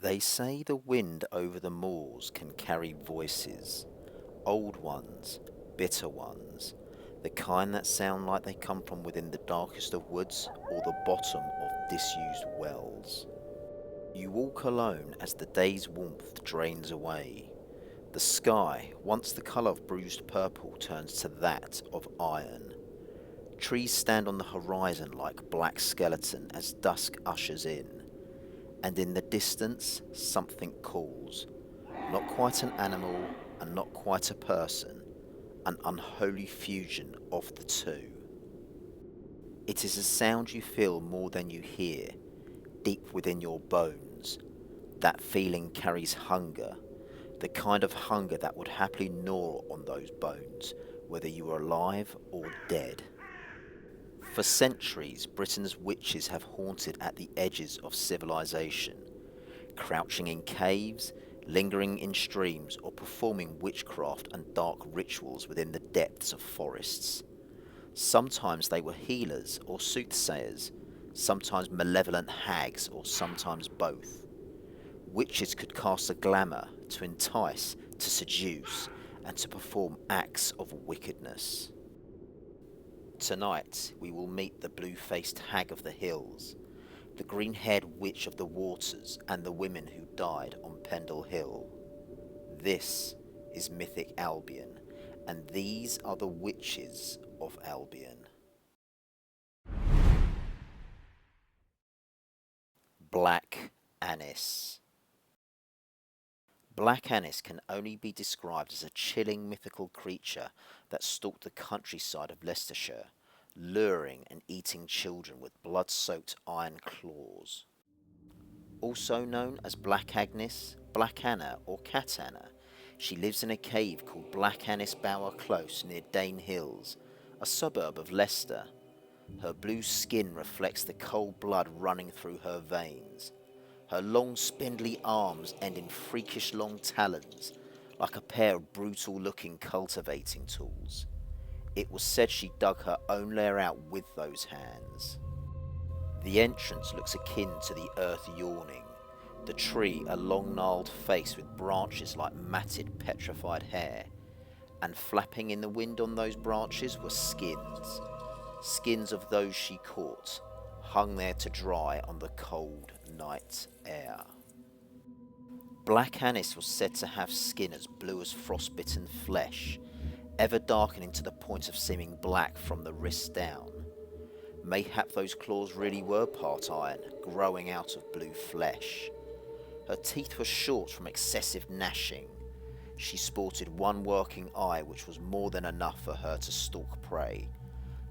They say the wind over the moors can carry voices, old ones, bitter ones, the kind that sound like they come from within the darkest of woods or the bottom of disused wells. You walk alone as the day's warmth drains away. The sky, once the colour of bruised purple, turns to that of iron. Trees stand on the horizon like black skeleton as dusk ushers in. And in the distance, something calls. Not quite an animal and not quite a person, an unholy fusion of the two. It is a sound you feel more than you hear, deep within your bones. That feeling carries hunger, the kind of hunger that would happily gnaw on those bones, whether you were alive or dead. For centuries, Britain's witches have haunted at the edges of civilization, crouching in caves, lingering in streams, or performing witchcraft and dark rituals within the depths of forests. Sometimes they were healers or soothsayers, sometimes malevolent hags, or sometimes both. Witches could cast a glamour to entice, to seduce, and to perform acts of wickedness. Tonight we will meet the blue-faced hag of the hills, the green-haired witch of the waters, and the women who died on Pendle Hill. This is Mythic Albion, and these are the witches of Albion. Black Annis. Black Annis can only be described as a chilling mythical creature that stalked the countryside of Leicestershire, luring and eating children with blood-soaked iron claws. Also known as Black Agnes, Black Anna or Cat Anna, she lives in a cave called Black Annis Bower Close near Dane Hills, a suburb of Leicester. Her blue skin reflects the cold blood running through her veins. Her long spindly arms end in freakish long talons, like a pair of brutal-looking cultivating tools. It was said she dug her own lair out with those hands. The entrance looks akin to the earth yawning, the tree a long gnarled face with branches like matted petrified hair, and flapping in the wind on those branches were skins. Skins of those she caught, hung there to dry on the cold night air. Black Annis was said to have skin as blue as frostbitten flesh, ever darkening to the point of seeming black from the wrist down. Mayhap those claws really were part iron, growing out of blue flesh. Her teeth were short from excessive gnashing. She sported one working eye, which was more than enough for her to stalk prey.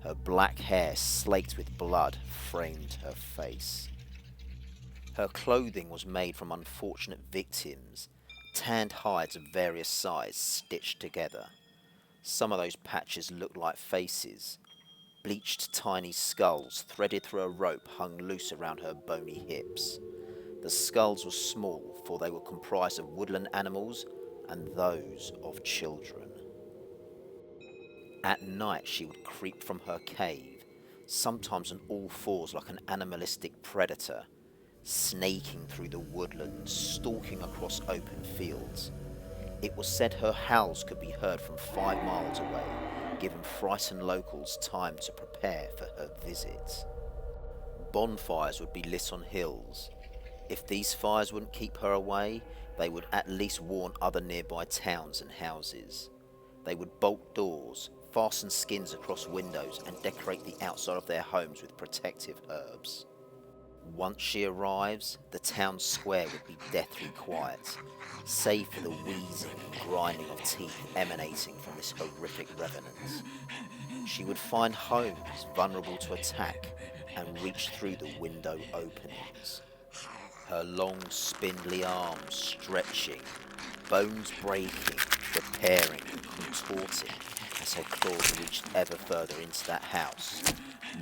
Her black hair, slaked with blood, framed her face. Her clothing was made from unfortunate victims, tanned hides of various sizes stitched together. Some of those patches looked like faces. Bleached tiny skulls threaded through a rope hung loose around her bony hips. The skulls were small, for they were comprised of woodland animals and those of children. At night she would creep from her cave, sometimes on all fours like an animalistic predator, snaking through the woodlands, stalking across open fields. It was said her howls could be heard from 5 miles away, giving frightened locals time to prepare for her visit. Bonfires would be lit on hills. If these fires wouldn't keep her away, they would at least warn other nearby towns and houses. They would bolt doors, fasten skins across windows, and decorate the outside of their homes with protective herbs. Once she arrives, the town square would be deathly quiet, save for the wheezing and grinding of teeth emanating from this horrific revenant. She would find homes vulnerable to attack and reach through the window openings. Her long spindly arms stretching, bones breaking, repairing and contorting as her claws reached ever further into that house,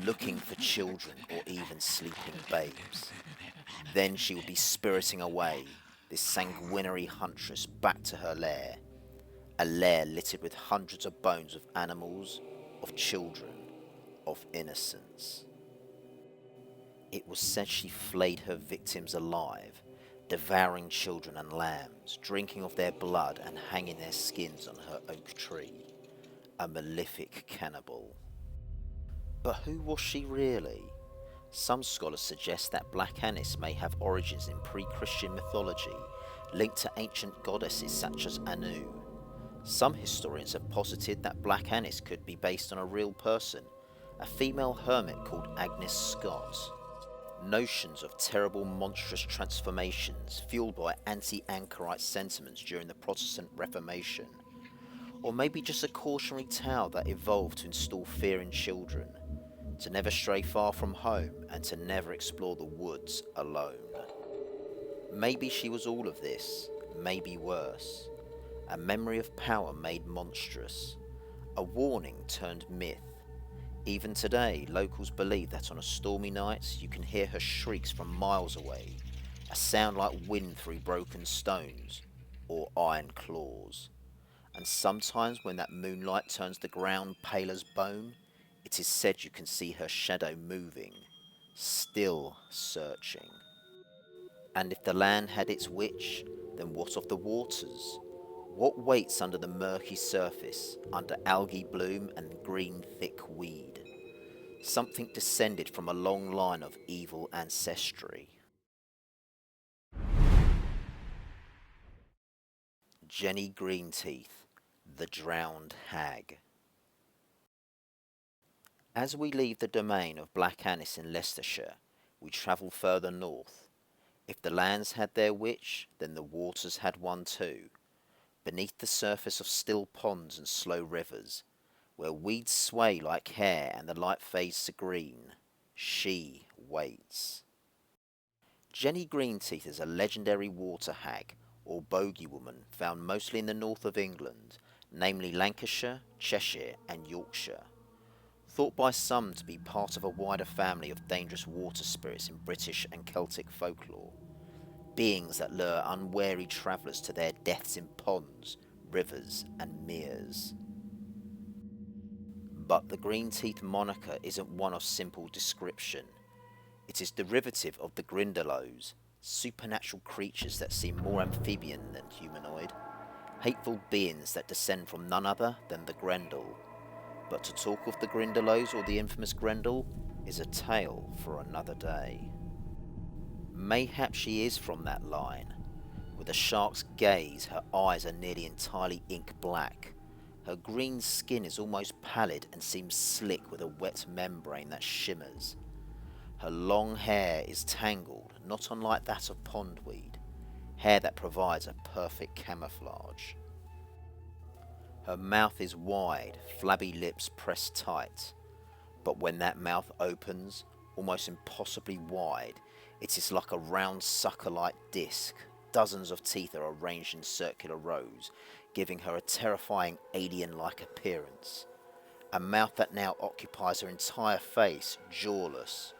looking for children or even sleeping babes. Then she would be spiriting away, this sanguinary huntress, back to her lair, a lair littered with hundreds of bones of animals, of children, of innocence. It was said she flayed her victims alive, devouring children and lambs, drinking of their blood and hanging their skins on her oak tree. A malefic cannibal. But who was she really? Some scholars suggest that Black Anis may have origins in pre-Christian mythology, linked to ancient goddesses such as Anu. Some historians have posited that Black Anis could be based on a real person, a female hermit called Agnes Scott. Notions of terrible monstrous transformations fueled by anti-anchorite sentiments during the Protestant Reformation, or maybe just a cautionary tale that evolved to instill fear in children, to never stray far from home and to never explore the woods alone. Maybe she was all of this, maybe worse. A memory of power made monstrous, a warning turned myth. Even today, locals believe that on a stormy night you can hear her shrieks from miles away, a sound like wind through broken stones or iron claws. And sometimes when that moonlight turns the ground pale as bone, it is said you can see her shadow moving, still searching. And if the land had its witch, then what of the waters? What waits under the murky surface, under algae bloom and green thick weed? Something descended from a long line of evil ancestry. Jenny Greenteeth, the Drowned Hag. As we leave the domain of Black Anis in Leicestershire, we travel further north. If the lands had their witch, then the waters had one too. Beneath the surface of still ponds and slow rivers, where weeds sway like hair and the light fades to green, she waits. Jenny Greenteeth is a legendary water hag, or bogey woman, found mostly in the north of England, namely Lancashire, Cheshire and Yorkshire. Thought by some to be part of a wider family of dangerous water spirits in British and Celtic folklore. Beings that lure unwary travellers to their deaths in ponds, rivers and meres. But the Greenteeth moniker isn't one of simple description. It is derivative of the Grindylows, supernatural creatures that seem more amphibian than humanoid, hateful beings that descend from none other than the Grendel. But to talk of the Grindylows or the infamous Grendel is a tale for another day. Mayhap she is from that line. With a shark's gaze, her eyes are nearly entirely ink black. Her green skin is almost pallid and seems slick with a wet membrane that shimmers. Her long hair is tangled, not unlike that of pondweed, hair that provides a perfect camouflage. Her mouth is wide, flabby lips pressed tight, but when that mouth opens, almost impossibly wide, it is like a round sucker-like disc. Dozens of teeth are arranged in circular rows, giving her a terrifying alien-like appearance. A mouth that now occupies her entire face, jawless.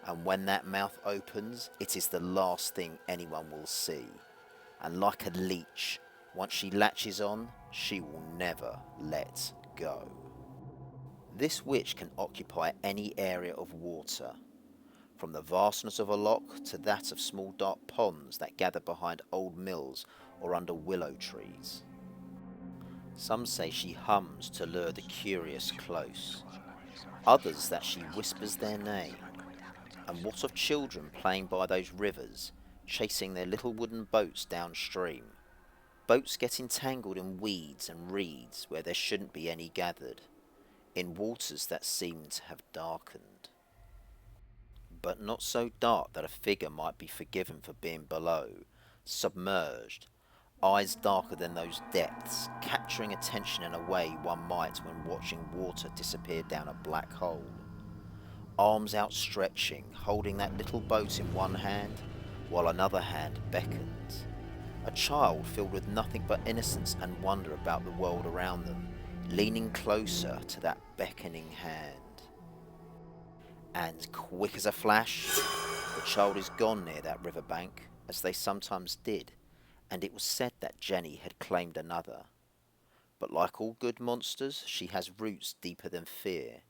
And when that mouth opens, it is the last thing anyone will see. And like a leech, once she latches on, she will never let go. This witch can occupy any area of water, from the vastness of a loch to that of small dark ponds that gather behind old mills or under willow trees. Some say she hums to lure the curious close, others that she whispers their name. And what of children playing by those rivers, chasing their little wooden boats downstream? Boats get entangled in weeds and reeds where there shouldn't be any gathered, in waters that seem to have darkened. But not so dark that a figure might be forgiven for being below, submerged, eyes darker than those depths, capturing attention in a way one might when watching water disappear down a black hole. Arms outstretching, holding that little boat in one hand, while another hand beckons. A child filled with nothing but innocence and wonder about the world around them, leaning closer to that beckoning hand. And quick as a flash, the child is gone near that riverbank, as they sometimes did, and it was said that Jenny had claimed another. But like all good monsters, she has roots deeper than fear.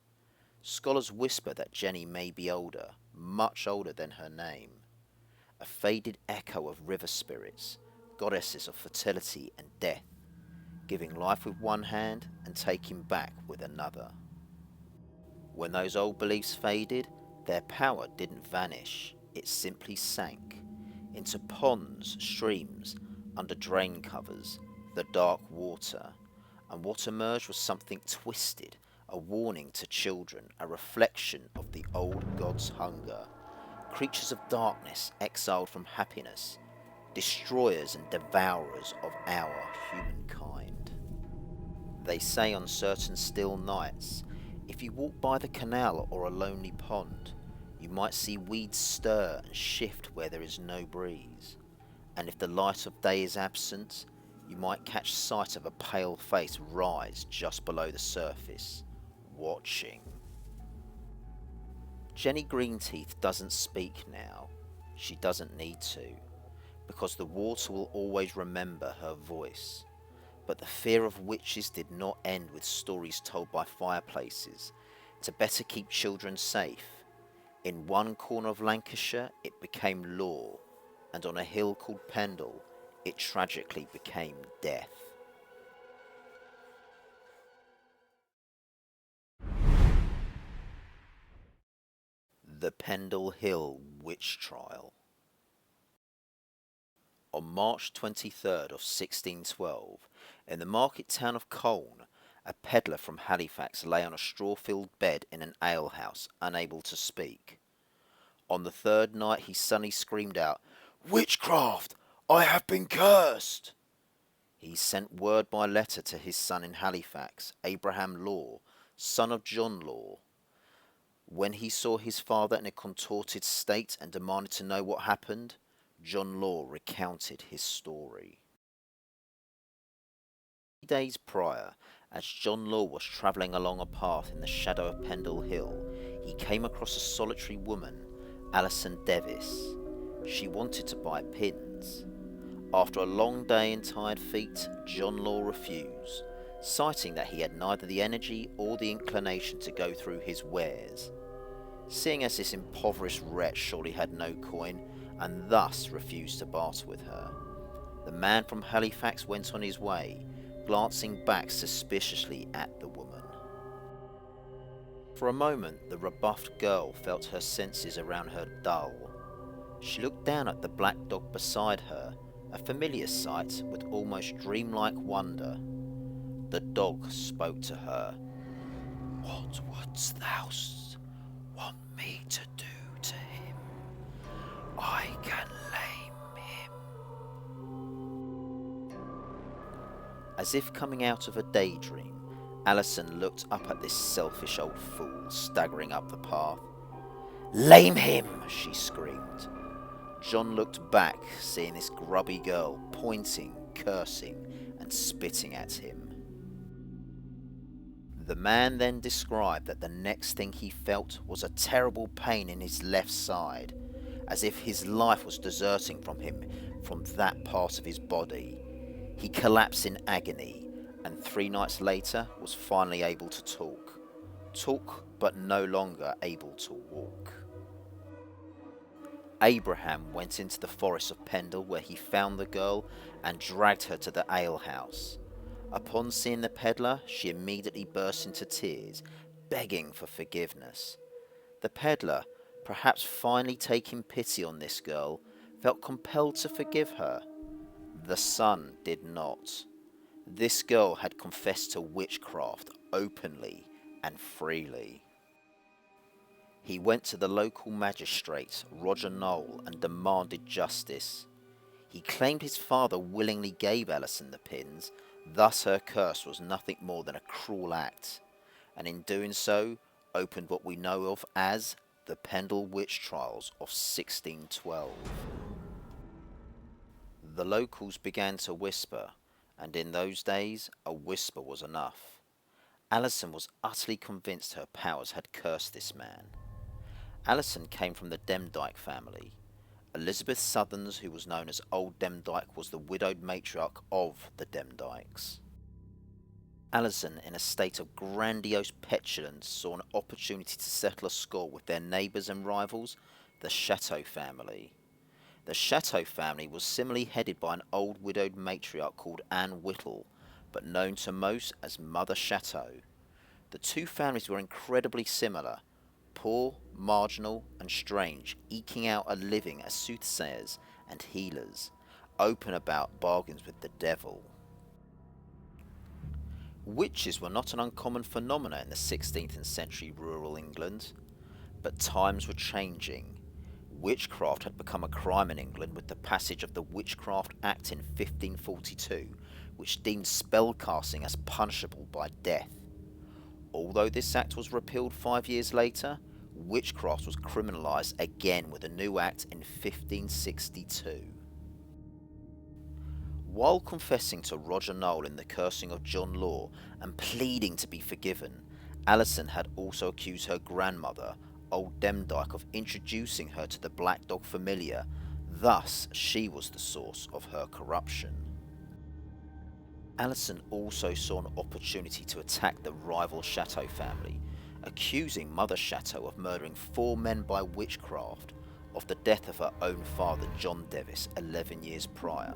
Scholars whisper that Jenny may be older, much older than her name. a faded echo of river spirits, goddesses of fertility and death, giving life with one hand and taking back with another. When those old beliefs faded, their power didn't vanish, it simply sank into ponds, streams, under drain covers, the dark water, and what emerged was something twisted, a warning to children, a reflection of the old gods' hunger, creatures of darkness exiled from happiness, destroyers and devourers of our humankind. They say on certain still nights, if you walk by the canal or a lonely pond, you might see weeds stir and shift where there is no breeze, and if the light of day is absent, you might catch sight of a pale face rise just below the surface, watching. Jenny Greenteeth doesn't speak now. She doesn't need to, because the water will always remember her voice. But the fear of witches did not end with stories told by fireplaces to better keep children safe. In one corner of Lancashire it became law, and on a hill called Pendle it tragically became death. The Pendle Hill Witch Trial. On March 23rd of 1612, in the market town of Colne, a pedlar from Halifax lay on a straw-filled bed in an alehouse, unable to speak. On the third night he suddenly screamed out, "Witchcraft! I have been cursed!" He sent word by letter to his son in Halifax, Abraham Law, son of John Law. When he saw his father in a contorted state and demanded to know what happened, John Law recounted his story. 3 days prior, as John Law was travelling along a path in the shadow of Pendle Hill, he came across a solitary woman, Alison Devis. She wanted to buy pins. After a long day and tired feet, John Law refused, citing that he had neither the energy or the inclination to go through his wares. Seeing as this impoverished wretch surely had no coin, and thus refused to barter with her, the man from Halifax went on his way, glancing back suspiciously at the woman. For a moment the rebuffed girl felt her senses around her dull. She looked down at the black dog beside her, a familiar sight with almost dreamlike wonder. The dog spoke to her. "What wouldst thou want me to do to him? I can lame him." As if coming out of a daydream, Alison looked up at this selfish old fool staggering up the path. "Lame him!" she screamed. John looked back, seeing this grubby girl pointing, cursing, and spitting at him. The man then described that the next thing he felt was a terrible pain in his left side, as if his life was deserting from him from that part of his body. He collapsed in agony, and 3 nights later was finally able to talk. Talk, but no longer able to walk. Abraham went into the forest of Pendle, where he found the girl and dragged her to the alehouse. Upon seeing the pedlar, she immediately burst into tears, begging for forgiveness. The pedlar, perhaps finally taking pity on this girl, felt compelled to forgive her. The son did not. This girl had confessed to witchcraft openly and freely. He went to the local magistrate, Roger Knoll, and demanded justice. He claimed his father willingly gave Alison the pins, thus her curse was nothing more than a cruel act, and in doing so, opened what we know of as the Pendle Witch Trials of 1612. The locals began to whisper, and in those days, a whisper was enough. Alison was utterly convinced her powers had cursed this man. Alison came from the Demdike family. Elizabeth Southerns, who was known as Old Demdike, was the widowed matriarch of the Demdikes. Alison, in a state of grandiose petulance, saw an opportunity to settle a score with their neighbours and rivals, the Chateau family. The Chateau family was similarly headed by an old widowed matriarch called Anne Whittle, but known to most as Mother Chateau. The two families were incredibly similar, poor, marginal, and strange, eking out a living as soothsayers and healers, open about bargains with the devil. Witches were not an uncommon phenomenon in the 16th century rural England, but times were changing. Witchcraft had become a crime in England with the passage of the Witchcraft Act in 1542, which deemed spellcasting as punishable by death. Although this act was repealed 5 years later, witchcraft was criminalised again with a new act in 1562. While confessing to Roger Nowell in the cursing of John Law and pleading to be forgiven, Alison had also accused her grandmother, Old Demdike, of introducing her to the Black Dog familiar. Thus, she was the source of her corruption. Alison also saw an opportunity to attack the rival Chateau family, accusing Mother Chateau of murdering 4 men by witchcraft, of the death of her own father John Devis 11 years prior.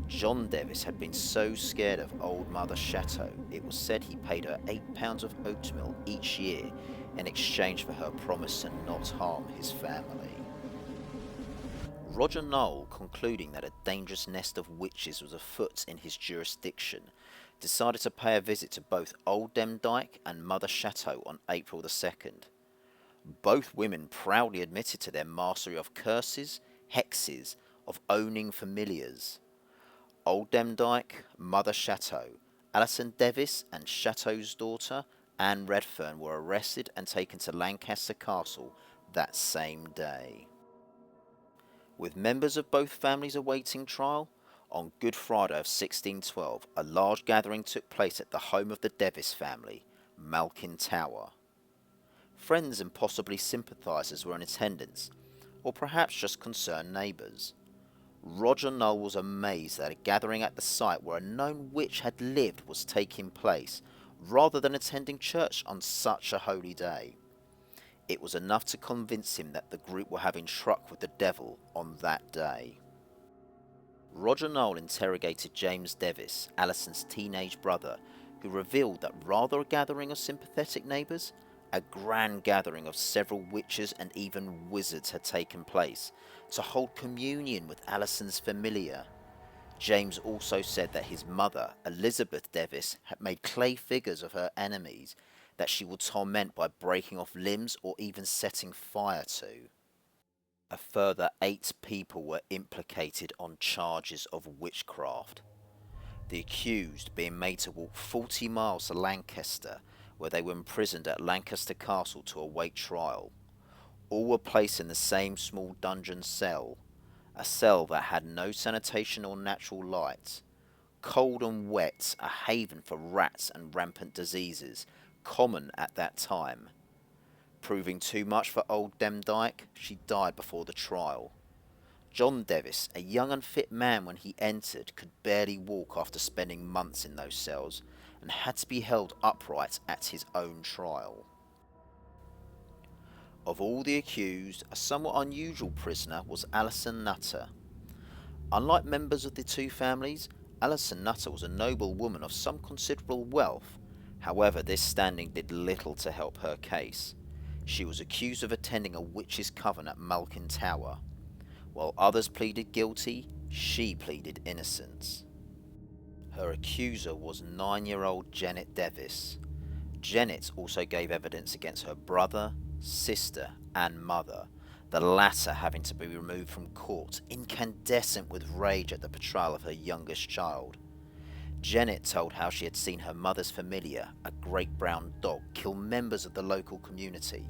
John Devis had been so scared of old Mother Chateau, it was said he paid her £8 of oatmeal each year in exchange for her promise to not harm his family. Roger Nowell, concluding that a dangerous nest of witches was afoot in his jurisdiction, decided to pay a visit to both Old Demdike and Mother Chateau on April the 2nd. Both women proudly admitted to their mastery of curses, hexes, of owning familiars. Old Demdike, Mother Chateau, Alison Devis and Chateau's daughter, Anne Redfern, were arrested and taken to Lancaster Castle that same day. With members of both families awaiting trial, on Good Friday of 1612, a large gathering took place at the home of the Devis family, Malkin Tower. Friends and possibly sympathisers were in attendance, or perhaps just concerned neighbours. Roger Nowell was amazed that a gathering at the site where a known witch had lived was taking place, rather than attending church on such a holy day. It was enough to convince him that the group were having truck with the devil on that day. Roger Nowell interrogated James Devis, Alison's teenage brother, who revealed that rather a gathering of sympathetic neighbours, a grand gathering of several witches and even wizards had taken place to hold communion with Alison's familiar. James also said that his mother, Elizabeth Devis, had made clay figures of her enemies that she would torment by breaking off limbs or even setting fire to. A further 8 people were implicated on charges of witchcraft, the accused being made to walk 40 miles to Lancaster, where they were imprisoned at Lancaster Castle to await trial. All were placed in the same small dungeon cell, a cell that had no sanitation or natural light. Cold and wet, a haven for rats and rampant diseases, common at that time. Proving too much for Old Demdike, she died before the trial. John Devis, a young and fit man when he entered, could barely walk after spending months in those cells, and had to be held upright at his own trial. Of all the accused, a somewhat unusual prisoner was Alison Nutter. Unlike members of the two families, Alison Nutter was a noble woman of some considerable wealth. However, this standing did little to help her case. She was accused of attending a witch's coven at Malkin Tower. While others pleaded guilty, she pleaded innocence. Her accuser was 9-year-old Janet Devis. Janet also gave evidence against her brother, sister and mother, the latter having to be removed from court, incandescent with rage at the betrayal of her youngest child. Janet told how she had seen her mother's familiar, a great brown dog, kill members of the local community.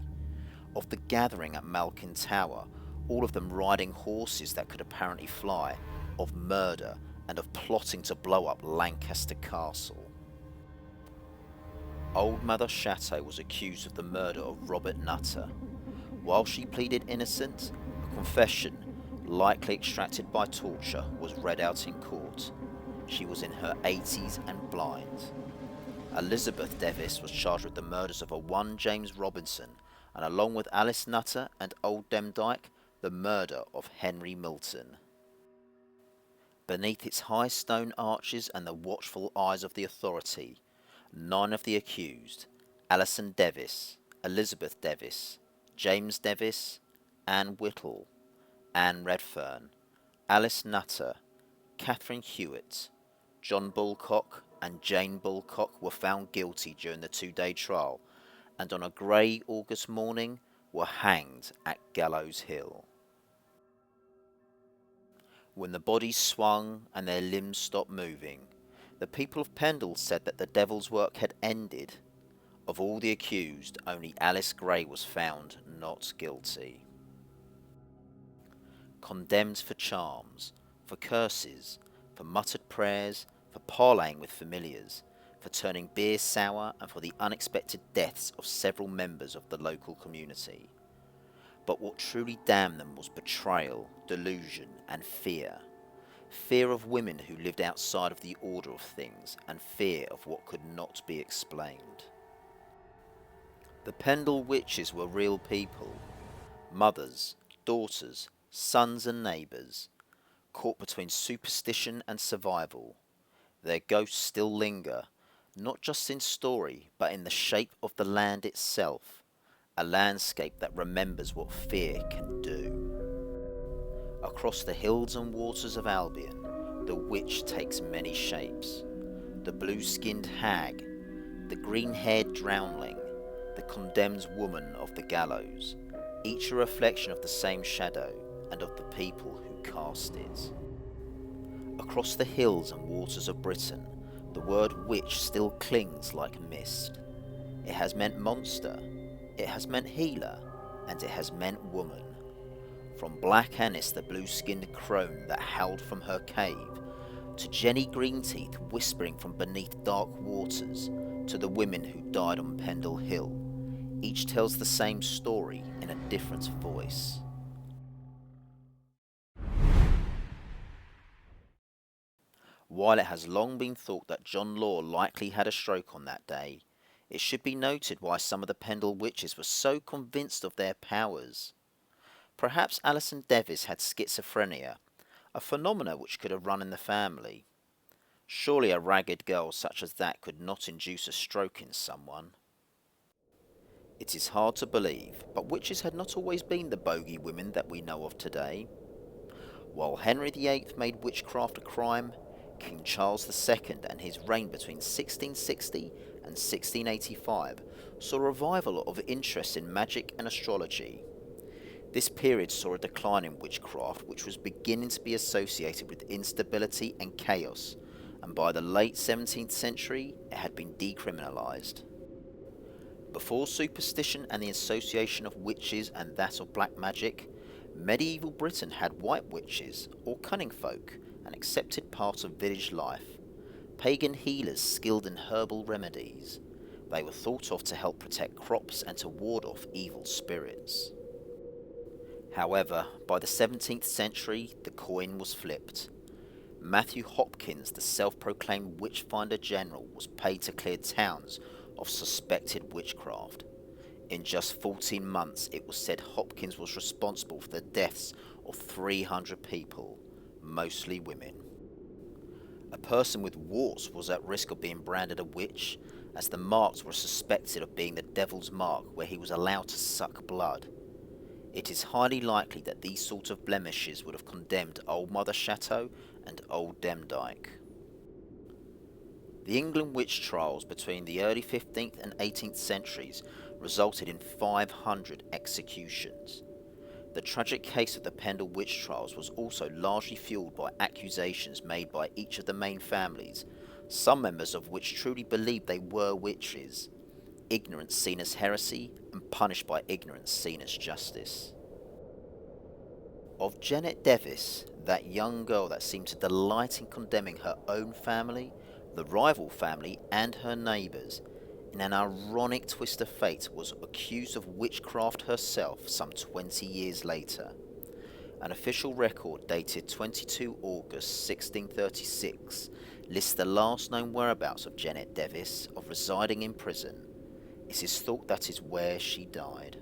Of the gathering at Malkin Tower, all of them riding horses that could apparently fly, of murder, and of plotting to blow up Lancaster Castle. Old Mother Chateau was accused of the murder of Robert Nutter. While she pleaded innocent, a confession, likely extracted by torture, was read out in court. She was in her 80s and blind. Elizabeth Devis was charged with the murders of a one James Robinson, and along with Alice Nutter and Old Demdike, the murder of Henry Milton. Beneath its high stone arches and the watchful eyes of the authority, 9 of the accused, Alison Devis, Elizabeth Devis, James Devis, Anne Whittle, Anne Redfern, Alice Nutter, Catherine Hewitt, John Bulcock and Jane Bulcock were found guilty during the 2-day trial, and on a grey August morning were hanged at Gallows Hill. When the bodies swung and their limbs stopped moving, the people of Pendle said that the devil's work had ended. Of all the accused, only Alice Gray was found not guilty. Condemned for charms, for curses, for muttered prayers, for parleying with familiars, for turning beer sour, and for the unexpected deaths of several members of the local community. But what truly damned them was betrayal, delusion, and fear. Fear of women who lived outside of the order of things, and fear of what could not be explained. The Pendle witches were real people, mothers, daughters, sons and neighbours, caught between superstition and survival. Their ghosts still linger, not just in story, but in the shape of the land itself, a landscape that remembers what fear can do. Across the hills and waters of Albion, the witch takes many shapes. The blue-skinned hag, the green-haired drownling, the condemned woman of the gallows, each a reflection of the same shadow and of the people who cast it. Across the hills and waters of Britain, the word witch still clings like mist. It has meant monster, it has meant healer, and it has meant woman. From Black Annis, the blue-skinned crone that howled from her cave, to Jenny Greenteeth whispering from beneath dark waters, to the women who died on Pendle Hill, each tells the same story in a different voice. While it has long been thought that John Law likely had a stroke on that day, it should be noted why some of the Pendle witches were so convinced of their powers. Perhaps Alison Devis had schizophrenia, a phenomenon which could have run in the family. Surely a ragged girl such as that could not induce a stroke in someone. It is hard to believe, but witches had not always been the bogey women that we know of today. While Henry VIII made witchcraft a crime, King Charles II and his reign between 1660 and 1685 saw a revival of interest in magic and astrology. This period saw a decline in witchcraft which was beginning to be associated with instability and chaos, and by the late 17th century it had been decriminalised. Before superstition and the association of witches and that of black magic, medieval Britain had white witches, or cunning folk, an accepted part of village life. Pagan healers skilled in herbal remedies. They were thought of to help protect crops and to ward off evil spirits. However, by the 17th century, the coin was flipped. Matthew Hopkins, the self-proclaimed witchfinder general, was paid to clear towns of suspected witchcraft. In just 14 months, it was said Hopkins was responsible for the deaths of 300 people, mostly women. A person with warts was at risk of being branded a witch, as the marks were suspected of being the devil's mark, where he was allowed to suck blood. It is highly likely that these sort of blemishes would have condemned Old Mother Chateau and Old Demdike. The England witch trials between the early 15th and 18th centuries resulted in 500 executions. The tragic case of the Pendle witch trials was also largely fueled by accusations made by each of the main families, some members of which truly believed they were witches. Ignorance seen as heresy, and punished by ignorance seen as justice. Of Janet Devis, that young girl that seemed to delight in condemning her own family, the rival family, and her neighbours, in an ironic twist of fate was accused of witchcraft herself some 20 years later. An official record dated 22 August 1636 lists the last known whereabouts of Janet Devis of residing in prison. It is thought that is where she died.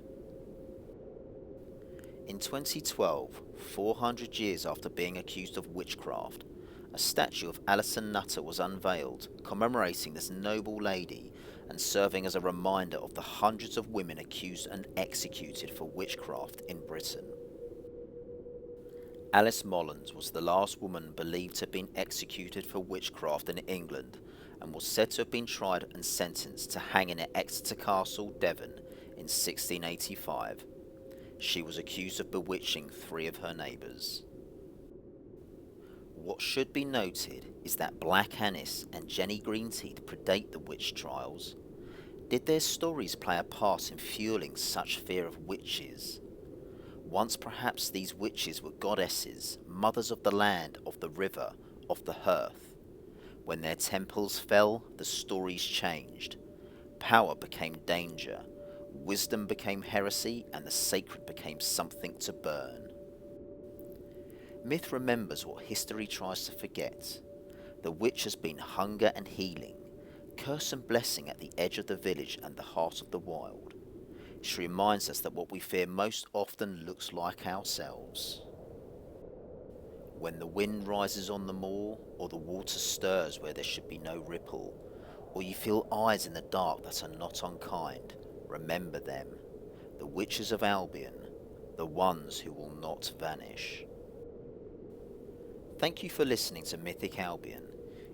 In 2012, 400 years after being accused of witchcraft, a statue of Alison Nutter was unveiled, commemorating this noble lady and serving as a reminder of the hundreds of women accused and executed for witchcraft in Britain. Alice Mollins was the last woman believed to have been executed for witchcraft in England and was said to have been tried and sentenced to hanging at Exeter Castle, Devon, in 1685. She was accused of bewitching 3 of her neighbours. What should be noted is that Black Annis and Jenny Greenteeth predate the witch trials. Did their stories play a part in fueling such fear of witches? Once perhaps these witches were goddesses, mothers of the land, of the river, of the hearth. When their temples fell, the stories changed. Power became danger, wisdom became heresy, and the sacred became something to burn. Myth remembers what history tries to forget. The witch has been hunger and healing, curse and blessing at the edge of the village and the heart of the wild. She reminds us that what we fear most often looks like ourselves. When the wind rises on the moor, or the water stirs where there should be no ripple, or you feel eyes in the dark that are not unkind, remember them, the witches of Albion, the ones who will not vanish. Thank you for listening to Mythic Albion.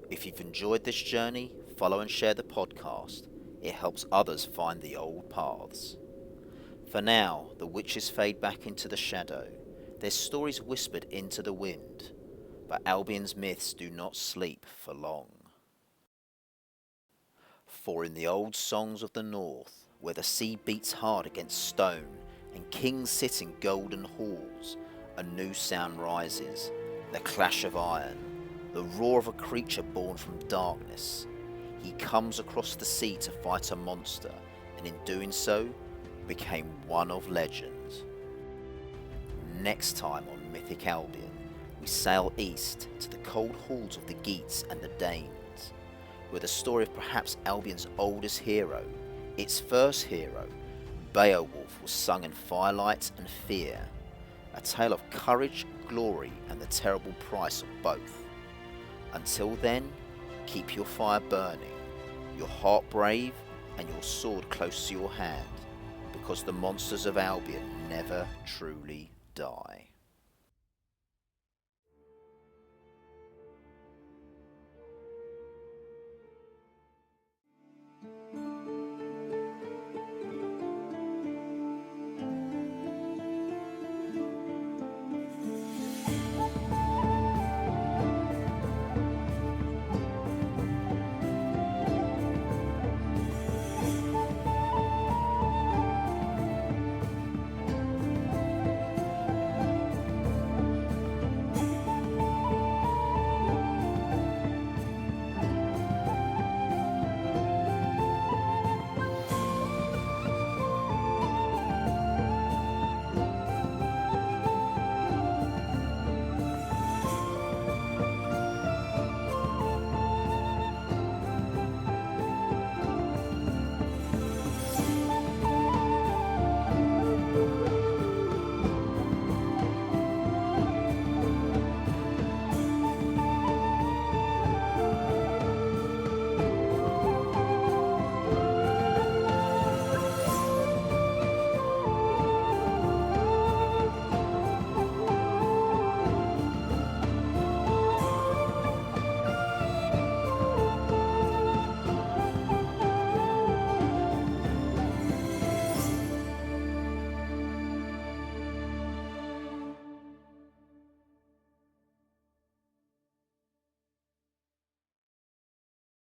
If you've enjoyed this journey, follow and share the podcast. It helps others find the old paths. For now, the witches fade back into the shadow, their stories whispered into the wind, but Albion's myths do not sleep for long. For in the old songs of the north, where the sea beats hard against stone, and kings sit in golden halls, a new sound rises, the clash of iron, the roar of a creature born from darkness. He comes across the sea to fight a monster, and in doing so, became one of legend. Next time on Mythic Albion, we sail east to the cold halls of the Geats and the Danes, where the story of perhaps Albion's oldest hero, its first hero, Beowulf, was sung in firelight and fear, a tale of courage, glory, and the terrible price of both. Until then, keep your fire burning, your heart brave, and your sword close to your hand, because the monsters of Albion never truly die.